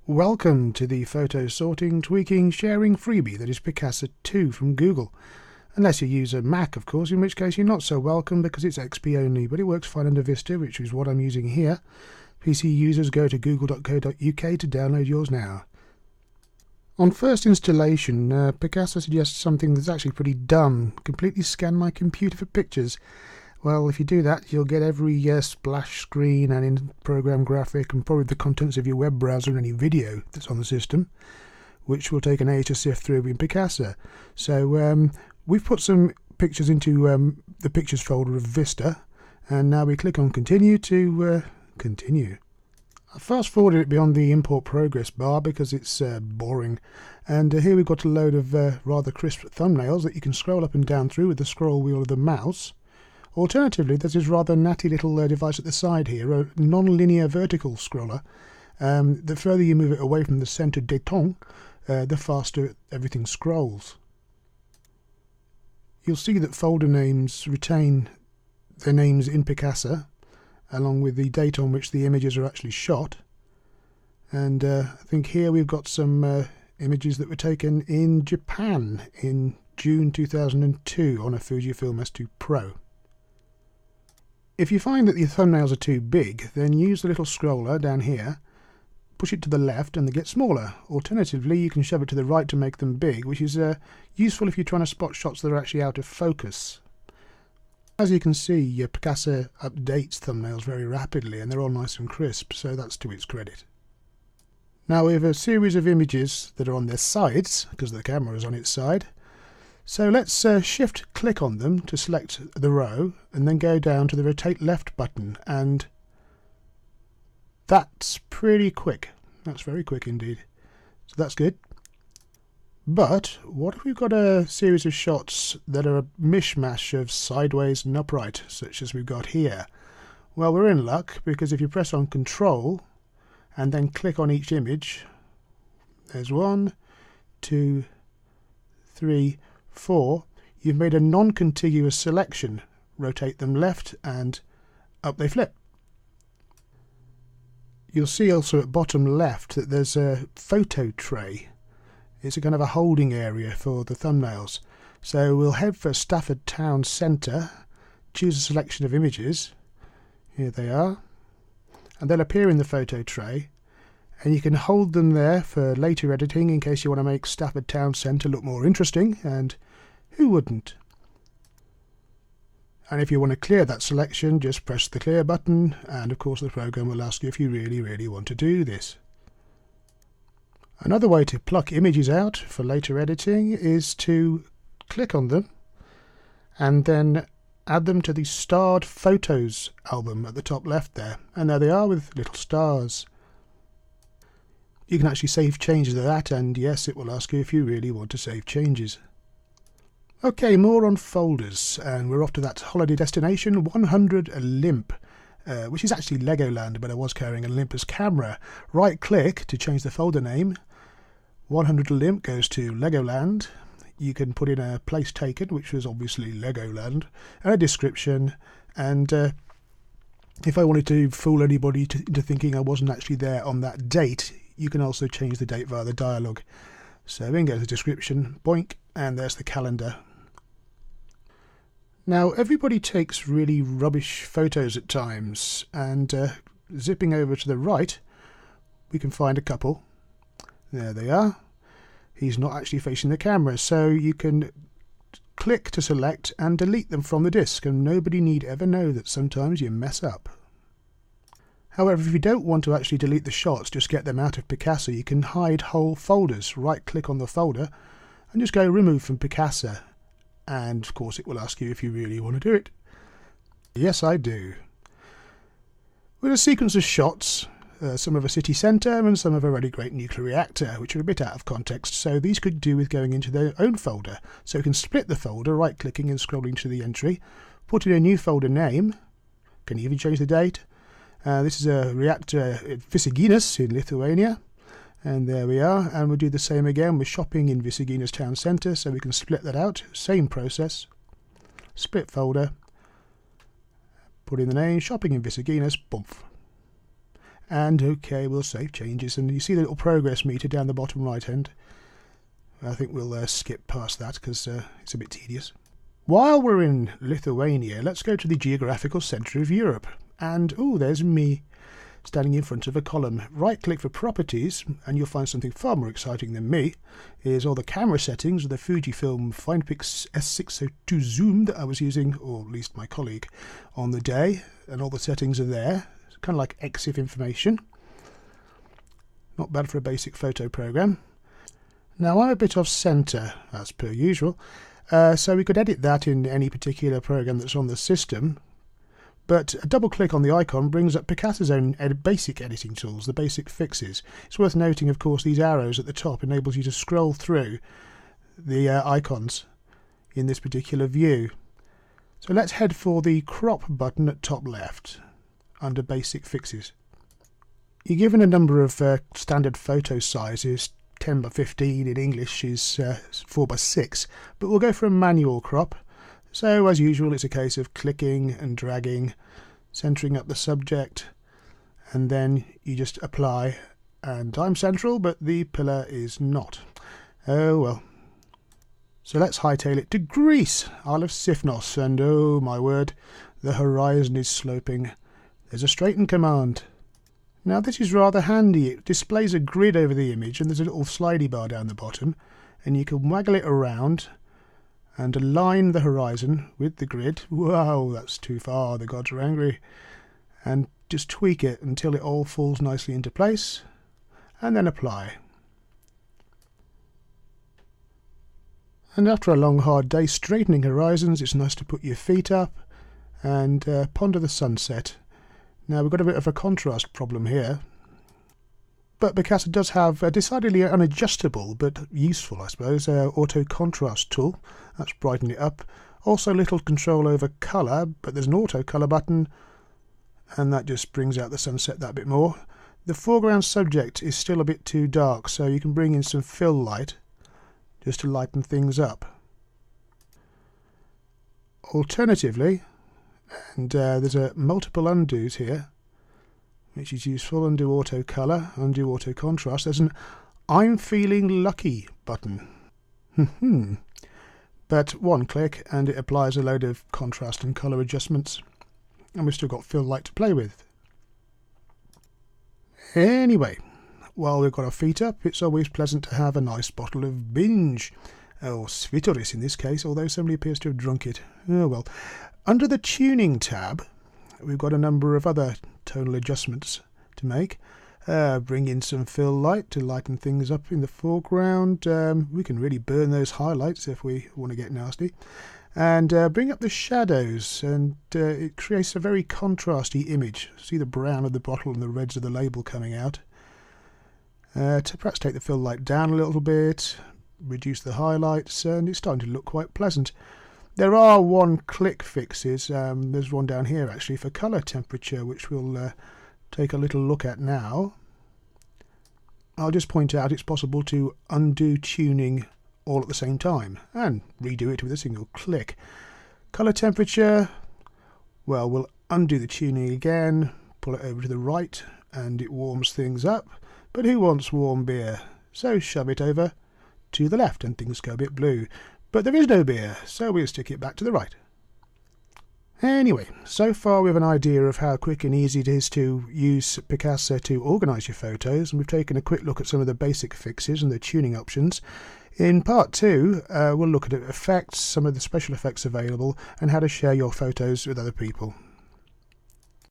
Welcome to the photo sorting, tweaking, sharing freebie that is Picasa 2 from Google. Unless you use a Mac, of course, in which case you're not so welcome because it's XP only, but it works fine under Vista, which is what I'm using here. PC users, go to google.co.uk to download yours now. On first installation, Picasa suggests something that's actually pretty dumb. Completely scan my computer for pictures. Well, if you do that, you'll get every splash screen and in-program graphic and probably the contents of your web browser and any video that's on the system, which will take an age to sift through in Picasa. So we've put some pictures into the Pictures folder of Vista, and now we click on Continue to continue. I fast-forwarded it beyond the import progress bar because it's boring, and here we've got a load of rather crisp thumbnails that you can scroll up and down through with the scroll wheel of the mouse. Alternatively, there's this rather natty little device at the side here, a non-linear vertical scroller. The further you move it away from the centre détente, the faster everything scrolls. You'll see that folder names retain their names in Picasa, along with the date on which the images are actually shot. And I think here we've got some images that were taken in Japan in June 2002 on a Fujifilm S2 Pro. If you find that the thumbnails are too big, then use the little scroller down here, push it to the left and they get smaller. Alternatively, you can shove it to the right to make them big, which is useful if you're trying to spot shots that are actually out of focus. As you can see, Picasa updates thumbnails very rapidly and they're all nice and crisp, so that's to its credit. Now we have a series of images that are on their sides, because the camera is on its side. So let's shift click on them to select the row and then go down to the rotate left button, and that's pretty quick. That's very quick indeed. So that's good. But what if we've got a series of shots that are a mishmash of sideways and upright, such as we've got here? Well, we're in luck, because if you press on Control and then click on each image, there's 1, 2, 3, 4, you've made a non-contiguous selection. Rotate them left and up they flip. You'll see also at bottom left that there's a photo tray. It's a kind of a holding area for the thumbnails. So we'll head for Stafford Town Centre, choose a selection of images. Here they are. And they'll appear in the photo tray. And you can hold them there for later editing in case you want to make Stafford Town Centre look more interesting, and who wouldn't? And if you want to clear that selection, just press the clear button, and of course the program will ask you if you really want to do this. Another way to pluck images out for later editing is to click on them and then add them to the starred photos album at the top left there, and there they are with little stars. You can actually save changes of that, and yes, it will ask you if you really want to save changes. Okay, more on folders, and we're off to that holiday destination, 100 Olymp, which is actually Legoland, but I was carrying an Olympus camera. Right click to change the folder name. 100 Olymp goes to Legoland. You can put in a place taken, which was obviously Legoland, and a description, and if I wanted to fool anybody into thinking I wasn't actually there on that date, you can also change the date via the dialogue. So in goes the description, boink, and there's the calendar. Now everybody takes really rubbish photos at times, and zipping over to the right we can find a couple. There they are. He's not actually facing the camera, so you can click to select and delete them from the disk, and nobody need ever know that sometimes you mess up. However, if you don't want to actually delete the shots, just get them out of Picasa, you can hide whole folders. Right click on the folder and just go Remove from Picasa, and of course it will ask you if you really want to do it. Yes, I do. With a sequence of shots, some of a city centre and some of a really great nuclear reactor, which are a bit out of context, so these could do with going into their own folder. So you can split the folder, right clicking and scrolling to the entry, put in a new folder name, can even change the date. This is a reactor at Visaginas in Lithuania, and there we are, and we'll do the same again with shopping in Visaginas town centre, so we can split that out, same process, split folder, put in the name, shopping in Visaginas, boom. And okay, we'll save changes, and you see the little progress meter down the bottom right hand. I think we'll skip past that because it's a bit tedious. While we're in Lithuania, let's go to the geographical centre of Europe. And oh, there's me standing in front of a column. Right click for properties, and you'll find something far more exciting than me. Is all the camera settings of the Fujifilm FinePix S602 zoom that I was using, or at least my colleague, on the day, and all the settings are there. It's kind of like EXIF information. Not bad for a basic photo program. Now I'm a bit off centre, as per usual, so we could edit that in any particular program that's on the system. But a double click on the icon brings up Picasa's own basic editing tools, the basic fixes. It's worth noting, of course, these arrows at the top enables you to scroll through the icons in this particular view. So let's head for the crop button at top left under basic fixes. You're given a number of standard photo sizes. 10 by 15 in English is 4 by 6, but we'll go for a manual crop. So as usual, it's a case of clicking and dragging, centering up the subject, and then you just apply. And I'm central, but the pillar is not. Oh well. So let's hightail it to Greece, Isle of Sifnos, and oh my word, the horizon is sloping. There's a straighten command. Now this is rather handy. It displays a grid over the image, and there's a little slidey bar down the bottom, and you can waggle it around and align the horizon with the grid. Wow, that's too far, the gods are angry. And just tweak it until it all falls nicely into place, and then apply. And after a long hard day straightening horizons, it's nice to put your feet up and ponder the sunset. Now we've got a bit of a contrast problem here, but Picasa does have a decidedly unadjustable but useful, I suppose, auto contrast tool. That's brighten it up. Also little control over colour, but there's an auto colour button, and that just brings out the sunset that bit more. The foreground subject is still a bit too dark, so you can bring in some fill light just to lighten things up. Alternatively, and there's a multiple undos here, which is useful. Undo auto colour, undo auto contrast. There's an I'm feeling lucky button. But one click and it applies a load of contrast and colour adjustments, and we've still got fill light to play with. Anyway, while we've got our feet up, it's always pleasant to have a nice bottle of binge, or svitoris in this case, although somebody appears to have drunk it. Oh well. Under the tuning tab, we've got a number of other tonal adjustments to make. Bring in some fill light to lighten things up in the foreground. We can really burn those highlights if we want to get nasty. And bring up the shadows, and it creates a very contrasty image. See the brown of the bottle and the reds of the label coming out. To perhaps take the fill light down a little bit, reduce the highlights, and it's starting to look quite pleasant. There are one-click fixes. There's one down here actually for colour temperature, which we'll take a little look at now. I'll just point out it's possible to undo tuning all at the same time and redo it with a single click. Colour temperature, well, we'll undo the tuning again, pull it over to the right, and it warms things up. But who wants warm beer? So shove it over to the left and things go a bit blue. But there is no beer, so we'll stick it back to the right. Anyway, so far we have an idea of how quick and easy it is to use Picasa to organise your photos, and we've taken a quick look at some of the basic fixes and the tuning options. In part 2, we'll look at effects, some of the special effects available, and how to share your photos with other people.